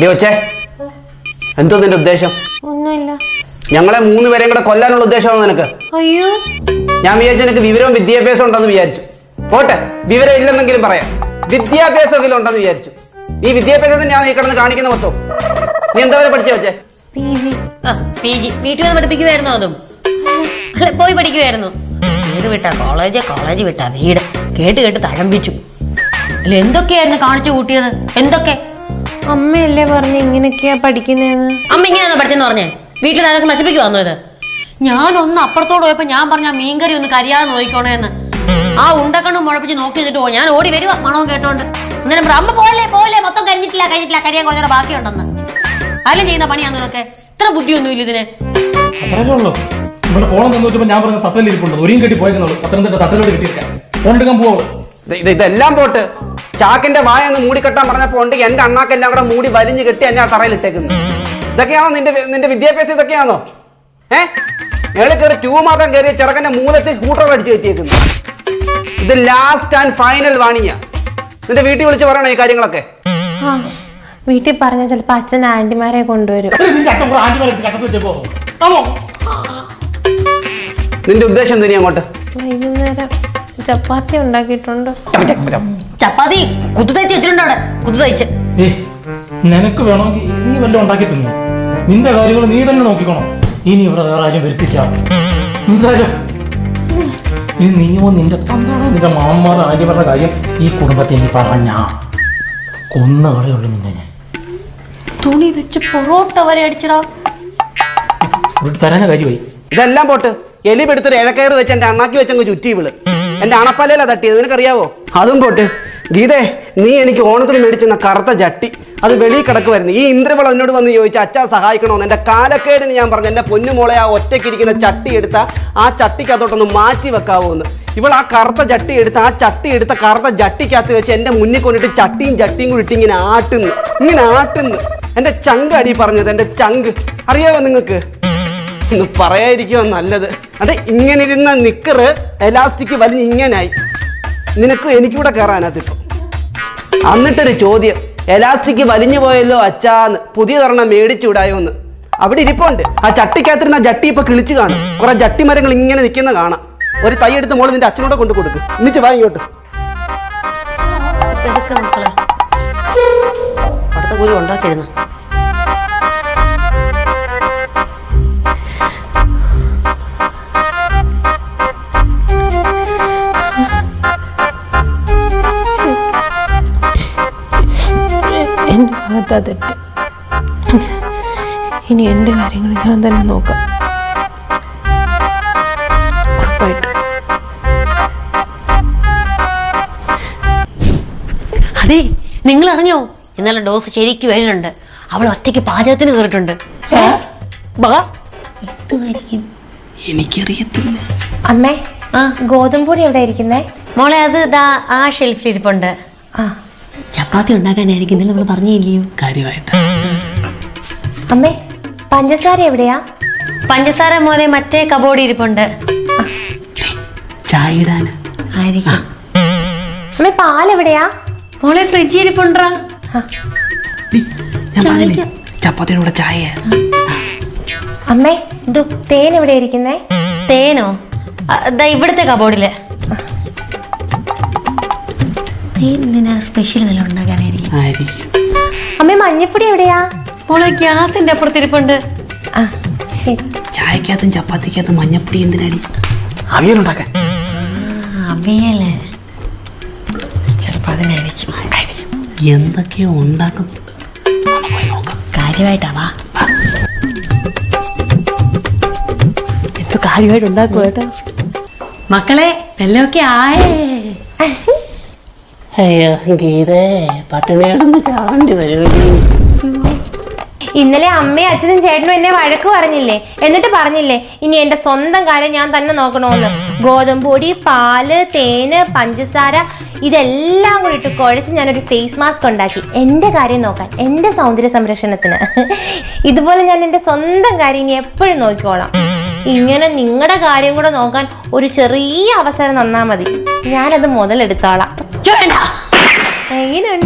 കൊച്ചേ, എന്തോ നിന്റെ ഉദ്ദേശം? ഒന്നുമില്ല. ഞങ്ങളെ 3 പേരെയും കൂടെ കൊല്ലാനുള്ള ഉദ്ദേശമാണോ നിനക്ക്? അയ്യോ, ഞാൻ വിചാരിച്ചു നിനക്ക് വിവരവും വിദ്യാഭ്യാസം ഉണ്ടെന്ന് വിചാരിച്ചു. പോട്ടെ, വിവരം ഇല്ലെന്നെങ്കിലും പറയാം, വിദ്യാഭ്യാസമെങ്കിലും ഉണ്ടെന്ന് വിചാരിച്ചു. ഈ വിദ്യാഭ്യാസത്തിന് ഞാൻ ഈ കിടന്ന് കാണിക്കുന്ന മൊത്തം. നീ എന്താ വരെ പഠിച്ചേ കൊച്ചേ? PG. വീട്ടിൽ വന്ന് പഠിപ്പിക്കുമായിരുന്നു. അതും പോയി പഠിക്കുമായിരുന്നു. വീട് വിട്ടാ കോളേജ്, കോളേജ് വിട്ടാ വീട്. കേട്ട് കേട്ട് തഴമ്പിച്ചു. അല്ല, എന്തൊക്കെയായിരുന്നു കാണിച്ചു കൂട്ടിയത്? എന്തൊക്കെ? അമ്മയല്ലേ പറഞ്ഞ ഇങ്ങനെയൊക്കെയാ പഠിക്കുന്നതെന്ന്. അമ്മ ഇങ്ങനെയാണോ പഠിച്ചെന്ന് പറഞ്ഞേ? വീട്ടിൽ താരൊക്കെ നശിപ്പിക്കുവാന്നോ ഇത്? ഞാനൊന്ന് അപ്പുറത്തോട് പോയപ്പോ ഞാൻ പറഞ്ഞ മീൻകറി ഒന്ന് കരിയാതെ നോക്കിക്കോണേന്ന്. ആ ഉണ്ടക്കണ്ണും മുഴപ്പിച്ച് നോക്കി നിന്നിട്ട് പോ. ഞാൻ ഓടി വരുവാ മണവും കേട്ടോണ്ട്. അന്നേരം അമ്മ പോലെ പോലെ മൊത്തം കഴിഞ്ഞിട്ടില്ല കരിയാൻ കുറച്ചേരം ബാക്കിയുണ്ടെന്ന്. ആരും ചെയ്യുന്ന പണിയാന്ന് ഇതൊക്കെ. ഇത്ര ബുദ്ധിയൊന്നും ഇല്ല ഇതിന്. ഞാൻ പറഞ്ഞ തത്തലിരിപ്പുണ്ട്. ഒരിയും കെട്ടി പോയെന്നുള്ളൂ. പത്തനംതിട്ട തത്തലോട് കിട്ടിയിരിക്കാം. ഫോൺ എടുക്കാൻ പോവുള്ളൂ. ഇതെല്ലാം പോട്ട്. ചാക്കിന്റെ വായ ഒന്ന് മൂടിക്കെട്ടാൻ പറഞ്ഞപ്പോ ഉണ്ട് എന്റെ അണ്ണാക്കെല്ലാം കൂടെ മൂടി വലിഞ്ഞു കെട്ടി എന്നെ ആ തറയിൽ ഇട്ടേക്കുന്നത്. ഇതൊക്കെയാണോ നിന്റെ വിദ്യാഭ്യാസം? ഇതൊക്കെയാണോ? മേളിൽ കയറി 2 മാത്രം കയറിയ ചെറുക്കന്റെ മൂലത്തിൽ കൂട്ടർ അടിച്ച് കയറ്റിയേക്കുന്നു. ഇത് ലാസ്റ്റ് ആൻഡ് ഫൈനൽ വാണിയാ. നിന്റെ വീട്ടിൽ വിളിച്ച് പറയണോ ഈ കാര്യങ്ങളൊക്കെ? വീട്ടിൽ പറഞ്ഞ ചിലപ്പോ അച്ഛൻ ആന്റിമാരെ കൊണ്ടുവരും. നിന്റെ ഉദ്ദേശം എന്തിനാ അങ്ങോട്ട്? വൈകുന്നേരം ചപ്പാത്തി ഉണ്ടാക്കിയിട്ടുണ്ട്. ചപ്പാത്തി കുത്തുതയ്ച്ച് വെച്ചിട്ടുണ്ട് അവിടെ. കുത്തുതയ്ച്ച് നിനക്ക് വേണമെങ്കിൽ നീ വല്ലതും ഉണ്ടാക്കി തിന്നു. നിന്റെ കാര്യങ്ങൾ നീ തന്നെ നോക്കിക്കോണം. ഇനി ഇവിടെ വേറെ ആരും വരുത്തില്ല. ഇനി നീയോ നിന്റെ തന്തോടോ നിന്റെ മാമന്മാരുടെ ആന്റിമാരുടെ കാര്യം ഈ കുടുംബത്തെ നീ പറഞ്ഞാ കൊന്ന കളയുള്ളൂ നിന്നെ ഞാൻ. തുണി വെച്ച് പൊറോട്ട വരെ അടിച്ചടാ. തരാന കാര്യമായി. ഇതെല്ലാം പോട്ട്. എലി പെടുത്തൊരു ഇഴക്കയറ് വെച്ച് എന്റെ അണ്ണാക്കി വെച്ചങ്ങ് ചുറ്റി വിള്. എന്റെ അണപ്പലയിലാ തട്ടിയത്. നിനക്കറിയാവോ? അതും പോട്ട്. ഗീതേ, നീ എനിക്ക് ഓണത്തിന് മേടിച്ചെന്ന കറുത്ത ചട്ടി അത് വെളിയിൽ കിടക്കുമായിരുന്നു. ഈ ഇന്ദ്രവൾ എന്നോട് വന്ന് ചോദിച്ചു അച്ഛാ സഹായിക്കണമെന്ന്. എന്റെ കാലക്കേടിന് ഞാൻ പറഞ്ഞു എന്റെ പൊന്നുമോളെ ആ ഒറ്റയ്ക്കിരിക്കുന്ന ചട്ടി എടുത്ത ആ ചട്ടിക്കകത്തോട്ടൊന്ന് മാറ്റി വെക്കാവോ എന്ന്. ഇവൾ ആ കറുത്ത ചട്ടി എടുത്ത് കറുത്ത ചട്ടിക്കകത്ത് വെച്ച് എന്റെ മുന്നിൽ കൊണ്ടിട്ട് ചട്ടിയും കൂടി ഇട്ട് ഇങ്ങനെ ആട്ടുന്നു. എന്റെ ചങ്ക് അടി പറഞ്ഞത്. എന്റെ ചങ്ക് അറിയാവോ നിങ്ങൾക്ക്? ഒന്ന് പറയാതിരിക്കുവോ നല്ലത്. അതെ, ഇങ്ങനെ ഇരുന്ന നിക്കറ് എലാസ്റ്റിക് വലിഞ്ഞ് ഇങ്ങനായി. നിനക്ക് എനിക്കൂടെ കയറാനകത്തിപ്പോ. എന്നിട്ടൊരു ചോദ്യം, എലാസ്റ്റിക് വലിഞ്ഞു പോയല്ലോ അച്ഛാന്ന്, പുതിയ തരണം മേടിച്ചുവിടായോ എന്ന്. അവിടെ ഇരിപ്പുണ്ട്. ആ ചട്ടിക്കകത്തിരുന്ന ജട്ടി ഇപ്പൊ കിളിച്ചു കാണും. കുറെ ജട്ടി മരങ്ങൾ ഇങ്ങനെ നിൽക്കുന്ന കാണാം. ഒരു തൈ എടുത്ത് മോള് നിന്റെ അച്ഛനോടെ കൊണ്ട് കൊടുക്ക്. എന്നിട്ട് വാ ഇങ്ങോട്ട്. അടുത്ത കൂലി ഉണ്ടാക്കിയിരുന്നു. തെറ്റ്. ഇനി എന്റെ കാര്യങ്ങൾ ഞാൻ തന്നെ നോക്കാം. അതെ, നിങ്ങൾ അറിഞ്ഞോ? ഇന്നലെ ഡോസ് ശരിക്കും വരുന്നുണ്ട്. അവൾ ഒറ്റയ്ക്ക് പാചകത്തിന് കയറിയിട്ടുണ്ട്. എനിക്കറിയത്തില്ല. അമ്മേ, ഗോതമ്പൊടി എവിടെ ഇരിക്കുന്നേ? മോളെ, അത് ഇതാ ആ ഷെൽഫിൽ ഇരിപ്പുണ്ട്. ചപ്പാത്തി ഉണ്ടാക്കാനായിരിക്കും ഇന്നലെ നമ്മൾ പറഞ്ഞില്ലയോ? കാര്യമായിട്ട്. അമ്മേ, പഞ്ചസാര എവിടെയാ? പഞ്ചസാര മോനെ മറ്റേ കബോർഡ് ഇരിപ്പുണ്ട്. ചായ ഇടാന് ആയിരിക്കും. അമ്മേ, പാലെവിടെയാ? മോളെ ഫ്രിഡ്ജിൽ ഇരിപ്പുണ്ടാ. ചപ്പാത്തിയുടെ കൂടെ ചായ. അമ്മേ, തേൻ എവിടെ ഇരിക്കുന്നേ? തേനോ? ഇവിടുത്തെ കബോർഡില്. സ്പെഷ്യൽ വല്ല ഉണ്ടാക്കാനായിരിക്കും. അമ്മേ, മഞ്ഞപ്പൊടി എവിടെയാ? മോളെ ഗ്യാസിന്റെ അപ്പുറത്തിരിപ്പുണ്ട്. ശരി. ചായക്കകത്തും ചപ്പാത്തിക്കകത്തും മഞ്ഞപ്പൊടി എന്തിനാടി? അവിയലുണ്ടാക്കാൻ. അവിയല് ചിലപ്പോ അതിനായിരിക്കും. എന്തൊക്കെയോ ഉണ്ടാക്കുന്നുണ്ട്. കാര്യമായിട്ടാവാ. എന്ത് കാര്യമായിട്ട് ഉണ്ടാക്കും കേട്ടോ മക്കളെ. വെല്ലമൊക്കെ ആയേ. അയ്യോ ഗീതേ, പട്ടിണിയോടൊന്ന് ചാവേണ്ടി വരുമല്ലേ. ഇന്നലെ അമ്മയും അച്ഛനും ചേട്ടനും എന്നെ വഴക്ക് പറഞ്ഞില്ലേ? എന്നിട്ട് പറഞ്ഞില്ലേ ഇനി എന്റെ സ്വന്തം കാര്യം ഞാൻ തന്നെ നോക്കണോന്ന്. ഗോതമ്പൊടി, പാല്, തേന്, പഞ്ചസാര ഇതെല്ലാം കൂടി ഇട്ട് കുഴച്ച് ഞാനൊരു ഫേസ് മാസ്ക് ഉണ്ടാക്കി. എന്റെ കാര്യം നോക്കാൻ, എന്റെ സൗന്ദര്യ സംരക്ഷണത്തിന്. ഇതുപോലെ ഞാൻ എന്റെ സ്വന്തം കാര്യം ഇനി എപ്പോഴും നോക്കിക്കോളാം. ഇങ്ങനെ നിങ്ങളുടെ കാര്യം കൂടെ നോക്കാൻ ഒരു ചെറിയ അവസരം തന്നാ മതി, ഞാനത് മുതലെടുത്തോളാം. എങ്ങനെയുണ്ട്?